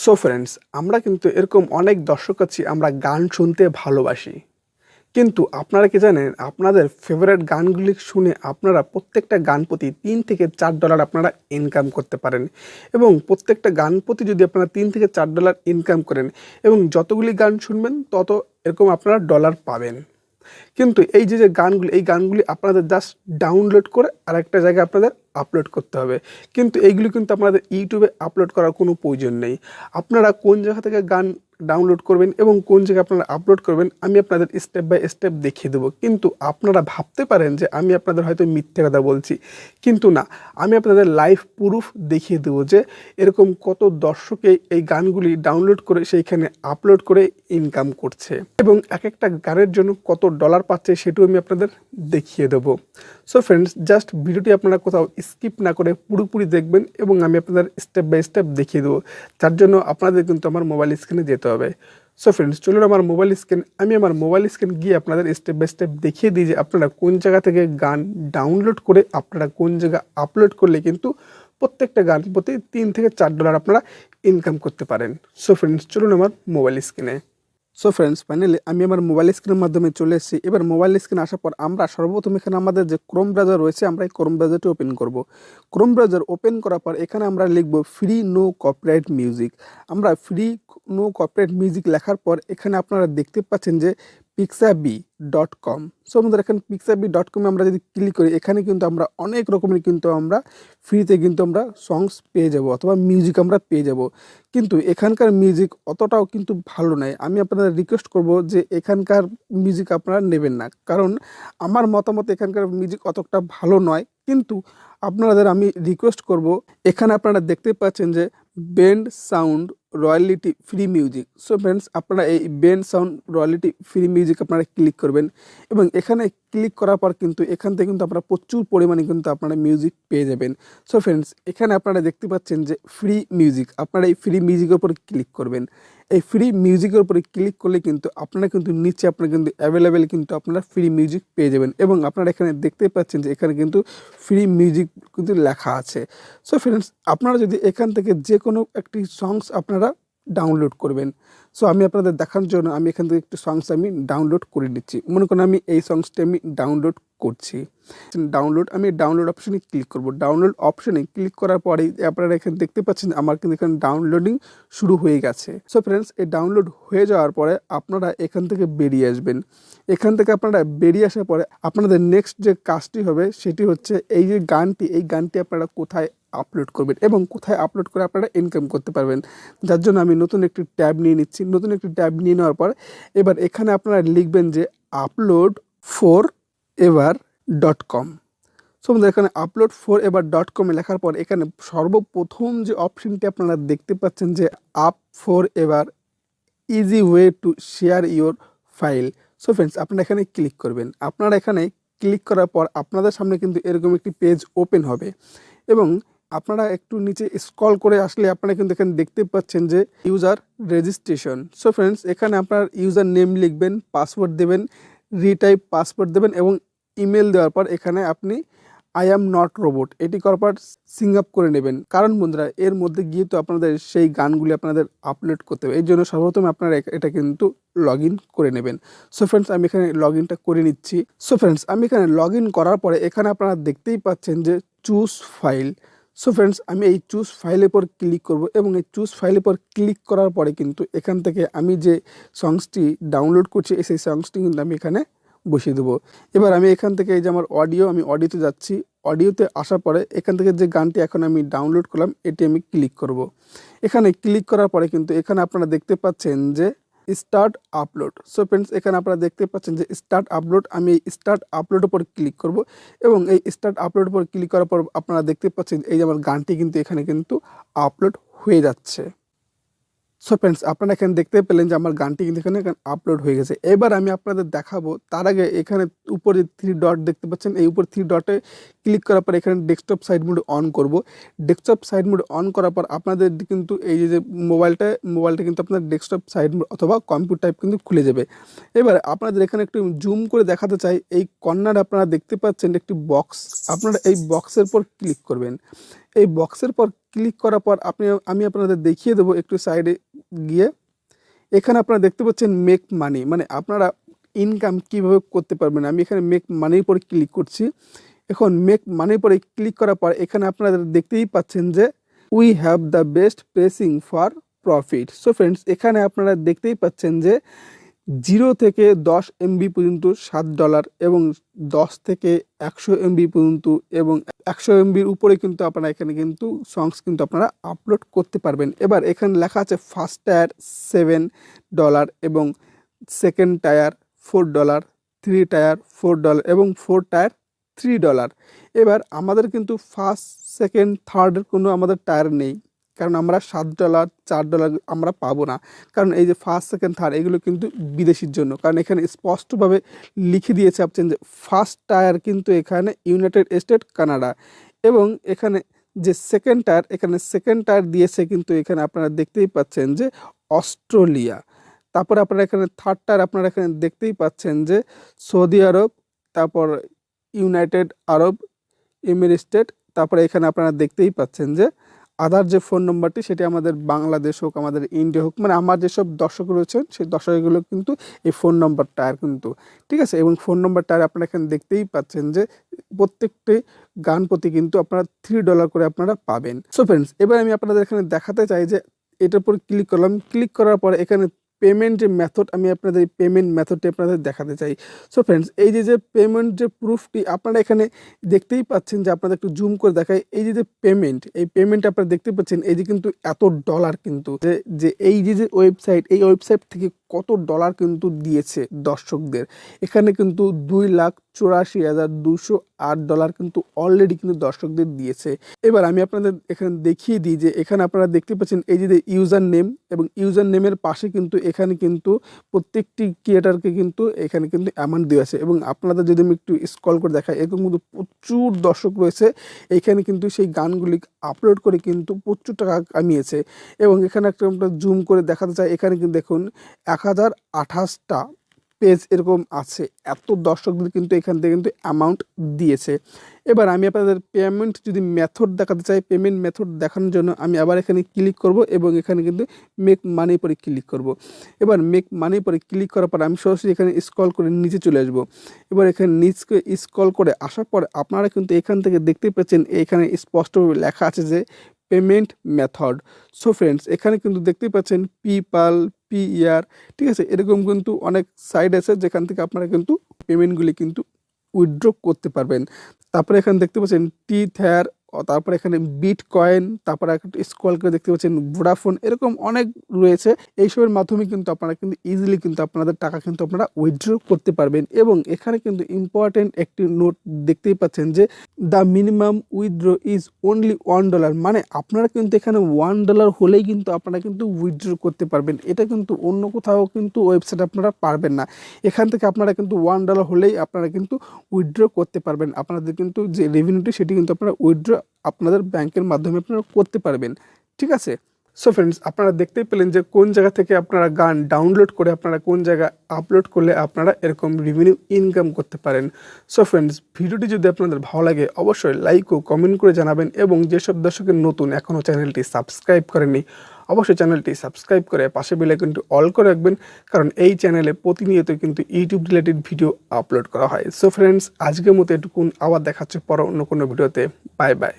So friends, আমরা কিন্তু এরকম অনেক দর্শক আছি, আমরা গান শুনতে ভালোবাসি। কিন্তু আপনারা কি জানেন, আপনাদের ফেভারিট গানগুলি শুনে আপনারা প্রত্যেকটা গান প্রতি $3 থেকে $4 আপনারা ইনকাম করতে পারেন। এবং প্রত্যেকটা গান প্রতি যদি আপনারা $3 থেকে $4 ইনকাম করেন এবং যতগুলি গান শুনবেন তত এরকম আপনারা ডলার পাবেন। কিন্তু এই যে গানগুলি, এই গানগুলি আপনাদের জাস্ট ডাউনলোড করে আরেকটা জায়গায় আপনাদের আপলোড করতে হবে। কিন্তু এইগুলি কিন্তু আপনাদের ইউটিউবে আপলোড করার কোনো প্রয়োজন নেই। আপনারা কোন জায়গা থেকে গান ডাউনলোড করবেন এবং কোন জায়গায় আপনারা আপলোড করবেন আমি আপনাদের স্টেপ বাই স্টেপ দেখিয়ে দেবো। কিন্তু আপনারা ভাবতে পারেন যে আমি আপনাদের হয়তো মিথ্যে কথা বলছি, কিন্তু না, আমি আপনাদের লাইভ প্রুফ দেখিয়ে দেবো যে এরকম কত দর্শকে এই গানগুলি ডাউনলোড করে সেইখানে আপলোড করে ইনকাম করছে এবং এক একটা গানের জন্য কত ডলার পাচ্ছে সেটাও আমি আপনাদের দেখিয়ে দেবো। সো ফ্রেন্ডস, জাস্ট ভিডিওটি আপনারা কোথাও স্কিপ না করে পুরোপুরি দেখবেন এবং আমি আপনাদের স্টেপ বাই স্টেপ দেখিয়ে দেবো। তার জন্য আপনাদের কিন্তু আমার মোবাইল স্ক্রিনে যেতে হবে। সো ফ্রেন্ডস, চলুন আমার মোবাইল স্ক্রিন গিয়ে আপনাদের স্টেপ বাই স্টেপ দেখিয়ে দিই যে আপনারা কোন জায়গা থেকে গান ডাউনলোড করে আপনারা কোন জায়গায় আপলোড করলে কিন্তু প্রত্যেকটা গান প্রতি $3 থেকে $4 আপনারা ইনকাম করতে পারেন। সো ফ্রেন্ডস, চলুন আমার মোবাইল স্ক্রিনে। সো ফ্রেন্ডস, ফাইনালি আমি আমার মোবাইল স্ক্রিনের মাধ্যমে চলে এসেছি। এবার মোবাইল স্ক্রিনে আসার পর আমরা সর্বপ্রথম এখানে আমাদের যে ক্রোম ব্রাউজার রয়েছে, আমরা এই ক্রোম ব্রাউজারটি ওপেন করব। ক্রোম ব্রাউজার ওপেন করার পর এখানে আমরা লিখব ফ্রি নো কপিরাইট মিউজিক। আমরা ফ্রি নো কপিরাইট মিউজিক লেখার পর এখানে আপনারা দেখতে পাচ্ছেন যে pixabay.com। সো আমাদের এখানে pixabay.com আমরা যদি ক্লিক করি, এখানে কিন্তু আমরা অনেক রকমের কিন্তু আমরা ফ্রিতে কিন্তু আমরা সংস পেয়ে যাব অথবা মিউজিক আমরা পেয়ে যাব। কিন্তু এখানকার মিউজিক অতটাও কিন্তু ভালো নয়। আমি আপনাদের রিকোয়েস্ট করব যে এখানকার মিউজিক আপনারা নেবেন না, কারণ আমার মতামত এখানকার মিউজিক অতটা ভালো নয়। কিন্তু আপনাদের আমি রিকোয়েস্ট করব, এখানে আপনারা দেখতে পাচ্ছেন যে bend sound royalty free music. So friends, আপনারা এই bend sound royalty free music আপনারা ক্লিক করবেন এবং এখানে ক্লিক করার পর কিন্তু এখান থেকে কিন্তু আপনারা প্রচুর পরিমাণে কিন্তু আপনারা মিউজিক পেয়ে যাবেন। সো ফ্রেন্ডস, এখানে আপনারা দেখতে পাচ্ছেন যে ফ্রি মিউজিক, আপনারা এই ফ্রি মিউজিকের উপর ক্লিক করবেন। এই ফ্রি মিউজিকের উপরে ক্লিক করলে কিন্তু আপনারা কিন্তু নিচে আপনারা কিন্তু অ্যাভেলেবেল কিন্তু আপনারা ফ্রি মিউজিক পেয়ে যাবেন এবং আপনারা এখানে দেখতে পাচ্ছেন যে এখানে কিন্তু ফ্রি মিউজিক কিন্তু লেখা আছে। সো ফ্রেন্ডস, আপনারা যদি এখান থেকে যে কোনো একটি সংস আপনারা ডাউনলোড করবেন। সো আমি আপনাদের দেখানোর জন্য আমি এখান থেকে একটি সংস আমি ডাউনলোড করে নিচ্ছি। মনে করুন আমি এই সংসটি আমি ডাউনলোড করছি। আমি ডাউনলোড অপশনে ক্লিক করব। ডাউনলোড অপশনে ক্লিক করার পরেই আপনারা এখানে দেখতে পাচ্ছেন আমার কিন্তু এখানে ডাউনলোডিং শুরু হয়ে গেছে। সো ফ্রেন্ডস, এই ডাউনলোড হয়ে যাওয়ার পরে আপনারা এখান থেকে বেরিয়ে আসবেন। এখান থেকে আপনারা বেরিয়ে আসার পরে আপনাদের নেক্সট যে কাজটি হবে সেটি হচ্ছে এই যে গানটি, এই গানটি আপনারা কোথায় আপলোড করবেন এবং কোথায় আপলোড করে আপনারা ইনকাম করতে পারবেন। যার জন্য আমি নতুন একটি ট্যাব নিয়ে নিচ্ছি। নতুন একটি ট্যাব নিয়ে নেওয়ার পর এবার এখানে আপনারা লিখবেন যে upload4ever.com। সো আমাদের এখানে upload4ever.com লেখার পর এখানে সর্বপ্রথম যে অপশনটি আপনারা দেখতে পাচ্ছেন যে up for ever easy way to share your file. So friends, আপনারা এখানে ক্লিক করবেন। আপনারা এখানে ক্লিক করার পর আপনাদের সামনে কিন্তু এরকম একটি পেজ ওপেন হবে এবং আপনারা একটু নিচে স্ক্রল করে আসলে আপনারা কিন্তু এখানে দেখতে পাচ্ছেন যে ইউজার রেজিস্ট্রেশন। সো ফ্রেন্ডস, এখানে আপনার ইউজার নেম লিখবেন, পাসওয়ার্ড দেবেন, রিটাইপ পাসওয়ার্ড দেবেন এবং ইমেল দেওয়ার পর এখানে আপনি আই অ্যাম নট রোবট এটি করার পর সিং আপ করে নেবেন। কারণ বন্ধুরা, এর মধ্যে গিয়ে তো আপনাদের সেই গানগুলি আপনাদের আপলোড করতে হবে। এই জন্য সর্বপ্রথম আপনারা এটা কিন্তু লগ ইন করে নেবেন। সো ফ্রেন্ডস, আমি এখানে লগ ইনটা করে নিচ্ছি। সো ফ্রেন্ডস, আমি এখানে লগ ইন করার পরে এখানে আপনারা দেখতেই পাচ্ছেন যে চুজ ফাইল। সো ফ্রেন্ডস, আমি এই চুজ ফাইলের উপর ক্লিক করব এবং এই চুজ ফাইলের উপর ক্লিক করার পরে কিন্তু এখান থেকে আমি যে সংসটি ডাউনলোড করছি সেই সংসটি কিন্তু আমি এখানে বসিয়ে দেবো। এবার আমি এখান থেকে এই যে আমার অডিও, আমি অডিওতে যাচ্ছি। অডিওতে আসার পরে এখান থেকে যে গানটি এখন আমি ডাউনলোড করলাম এটি আমি ক্লিক করব। এখানে ক্লিক করার পরে কিন্তু এখানে আপনারা দেখতে পাচ্ছেন যে স্টার্ট আপলোড। সো ফ্রেন্ডস, এখানে আপনারা দেখতে পাচ্ছেন যে স্টার্ট আপলোড। আমি এই স্টার্ট আপলোড উপর ক্লিক করব এবং এই স্টার্ট আপলোড উপর ক্লিক করার পর আপনারা দেখতে পাচ্ছেন এই যে আমার গানটি কিন্তু এখানে কিন্তু আপলোড হয়ে যাচ্ছে। সো ফ্রেন্ডস, আপনারা এখানে দেখতে পেলেন যে আমার গানটি কিন্তু এখানে আপলোড হয়ে গেছে। এবার আমি আপনাদের দেখাবো, তার আগে এখানে উপরে 3 ডট দেখতে পাচ্ছেন, এই উপর 3 ডটে ক্লিক করার পর এখানে ডেস্কটপ সাইড মোড অন করব। ডেস্কটপ সাইড মোড অন করার পর আপনাদের কিন্তু এই যে মোবাইলটা কিন্তু আপনার ডেস্কটপ সাইড মোড অথবা কম্পিউটার টাইপ কিন্তু খুলে যাবে। এবার আপনাদের এখানে একটু জুম করে দেখাতে চাই, এই কর্নারে আপনারা দেখতে পাচ্ছেন একটি বক্স, আপনারা এই বক্সের উপর ক্লিক করবেন। এই বক্সের পর ক্লিক করার পর আমি আপনাদের দেখিয়ে দেবো একটু সাইডে গিয়ে। এখানে আপনারা দেখতে পাচ্ছেন মেক মানি, মানে আপনারা ইনকাম কিভাবে করতে পারবেন। আমি এখানে মেক মানির পরে ক্লিক করছি। এখন মেক মানির পরে ক্লিক করার পর এখানে আপনারা দেখতেই পাচ্ছেন যে we have the best pressing for profit. So friends, এখানে আপনারা দেখতেই পাচ্ছেন যে 0 থেকে 10 MB পর্যন্ত $7 এবং 10 থেকে 100 MB পর্যন্ত এবং 100 MBর উপরে কিন্তু আপনারা এখানে কিন্তু সংস কিন্তু আপনারা আপলোড করতে পারবেন। এবার এখানে লেখা আছে ফার্স্ট টায়ার $7 এবং সেকেন্ড টায়ার $4, 3 টায়ার $4 এবং 4 টায়ার $3। এবার আমাদের কিন্তু ফার্স্ট সেকেন্ড থার্ডের কোনো আমাদের টায়ার নেই, কারণ আমরা $7 $4 আমরা পাবো না, কারণ এই যে ফার্স্ট সেকেন্ড থার্ড এগুলো কিন্তু বিদেশির জন্য। কারণ এখানে স্পষ্টভাবে লিখে দিয়েছে আপনি যে ফার্স্ট টায়ার কিন্তু এখানে ইউনাইটেড স্টেট কানাডা, এবং এখানে যে সেকেন্ড টায়ার, এখানে সেকেন্ড টায়ার দিয়েছে কিন্তু এখানে আপনারা দেখতেই পাচ্ছেন যে অস্ট্রেলিয়া। তারপরে আপনারা এখানে থার্ড টায়ার আপনারা এখানে দেখতেই পাচ্ছেন যে সৌদি আরব, তারপর ইউনাইটেড আরব এমিরেটস। তারপরে এখানে আপনারা দেখতেই পাচ্ছেন যে আদার যে ফোন নম্বরটি সেটি আমাদের বাংলাদেশ হোক, আমাদের ইন্ডিয়া হোক, মানে আমার যেসব দর্শক রয়েছেন সেই দর্শকগুলো কিন্তু এই ফোন নম্বরটা কিন্তু, ঠিক আছে। এবং ফোন নম্বরটা আপনারা এখানে দেখতেই পাচ্ছেন যে প্রত্যেকটি গান প্রতি কিন্তু আপনারা $3 করে আপনারা পাবেন। সো ফ্রেন্ডস, এবার আমি আপনাদের এখানে দেখাতে চাই যে এটার উপর ক্লিক করলাম। ক্লিক করার পরে এখানে পেমেন্ট যে মেথড, আমি আপনাদের পেমেন্ট মেথডটি আপনাদের দেখাতে চাই। সো ফ্রেন্ডস, এই যে পেমেন্ট যে প্রুফটি আপনারা এখানে দেখতেই পাচ্ছেন যে আপনাদের একটু জুম করে দেখায়। এই যে পেমেন্ট, এই পেমেন্ট আপনারা দেখতে পাচ্ছেন এই যে কিন্তু এত ডলার কিন্তু যে এই যে ওয়েবসাইট, এই ওয়েবসাইট থেকে কত ডলার কিন্তু দিয়েছে দর্শকদের। এখানে কিন্তু $2,84,208 কিন্তু অলরেডি কিন্তু দর্শকদের দিয়েছে। এবার আমি আপনাদের এখানে দেখিয়ে দিই যে এখানে আপনারা দেখতে পাচ্ছেন এই যে ইউজার নেম, এবং ইউজার নেমের পাশে কিন্তু এখানে কিন্তু প্রত্যেকটি ক্রিয়েটারকে কিন্তু এখানে কিন্তু অ্যামাউন্ট দেওয়া আছে। এবং আপনাদের যদি আমি একটু স্ক্রল করে দেখাই, এরকম কিন্তু প্রচুর দর্শক রয়েছে এইখানে কিন্তু সেই গানগুলি আপলোড করে কিন্তু প্রচুর টাকা কামিয়েছে। এবং এখানে একটা আমরা জুম করে দেখাতে চাই, এখানে কিন্তু দেখুন 1028টা পেজ এরকম আছে। এত দর্শকদের কিন্তু এখান থেকে কিন্তু অ্যামাউন্ট দিয়েছে। এবার আমি আপনাদের পেমেন্ট যদি মেথড দেখাতে চাই, পেমেন্ট মেথড দেখানোর জন্য আমি আবার এখানে ক্লিক করব এবং এখানে কিন্তু মেক মানি পরে ক্লিক করব। এবার মেক মানি পরে ক্লিক করার পর আমি সরাসরি এখানে স্ক্রল করে নিচে চলে আসব। এবার এখানে নিচকে স্ক্রল করে আসার পর আপনারা কিন্তু এখান থেকে দেখতে পাচ্ছেন এখানে স্পষ্টভাবে লেখা আছে যে পেমেন্ট মেথড। সো ফ্রেন্ডস, এখানে কিন্তু দেখতেই পাচ্ছেন পেপ্যাল, PR, ঠিক আছে, এরকম কিন্তু অনেক সাইট আছে যেখান থেকে আপনারা কিন্তু পেমেন্টগুলি কিন্তু উইথড্র করতে পারবেন। তারপরে এখানে দেখতে পাচ্ছেন টিথার, তারপরে এখানে বিটকয়েন, তারপরে একটা স্ক্রল করে দেখতে পাচ্ছেন ভোডাফোন, এরকম অনেক রয়েছে। এইসবের মাধ্যমে কিন্তু আপনারা কিন্তু ইজিলি কিন্তু আপনাদের টাকা কিন্তু আপনারা উইথড্র করতে পারবেন। এবং এখানে কিন্তু ইম্পর্টেন্ট একটি নোট দেখতেই পাচ্ছেন যে the minimum withdraw is only $1, মানে আপনারা কিন্তু এখানে $1 হলেই কিন্তু আপনারা কিন্তু উইথড্র করতে পারবেন। এটা কিন্তু অন্য কোথাও কিন্তু ওয়েবসাইট আপনারা পারবেন না। এখান থেকে আপনারা কিন্তু $1 হলেই আপনারা কিন্তু উইথড্র করতে পারবেন। আপনাদের কিন্তু যে রেভিনিউটি সেটি কিন্তু আপনারা উইথড্র আপনাদের ব্যাংকের মাধ্যমে আপনারা করতে পারবেন, ঠিক আছে। সো ফ্রেন্ডস, আপনারা দেখতেই পেলেন যে কোন জায়গা থেকে আপনারা গান ডাউনলোড করে আপনারা কোন জায়গায় আপলোড করলে আপনারা এরকম রেভিনিউ ইনকাম করতে পারেন। সো ফ্রেন্ডস, ভিডিওটি যদি আপনাদের ভালো লাগে অবশ্যই লাইক ও কমেন্ট করে জানাবেন, এবং যেসব দর্শকের নতুন এখনও চ্যানেলটি সাবস্ক্রাইব করেননি অবশ্যই চ্যানেলটি সাবস্ক্রাইব করে পাশে বেল আইকনটি অল করে রাখবেন, কারণ এই চ্যানেলে প্রতিনিয়ত কিন্তু ইউটিউব রিলেটেড ভিডিও আপলোড করা হয়। সো ফ্রেন্ডস, আজকের মতো এটুকুন, আবার দেখাচ্ছে পরে অন্য কোনো ভিডিওতে। Bye bye.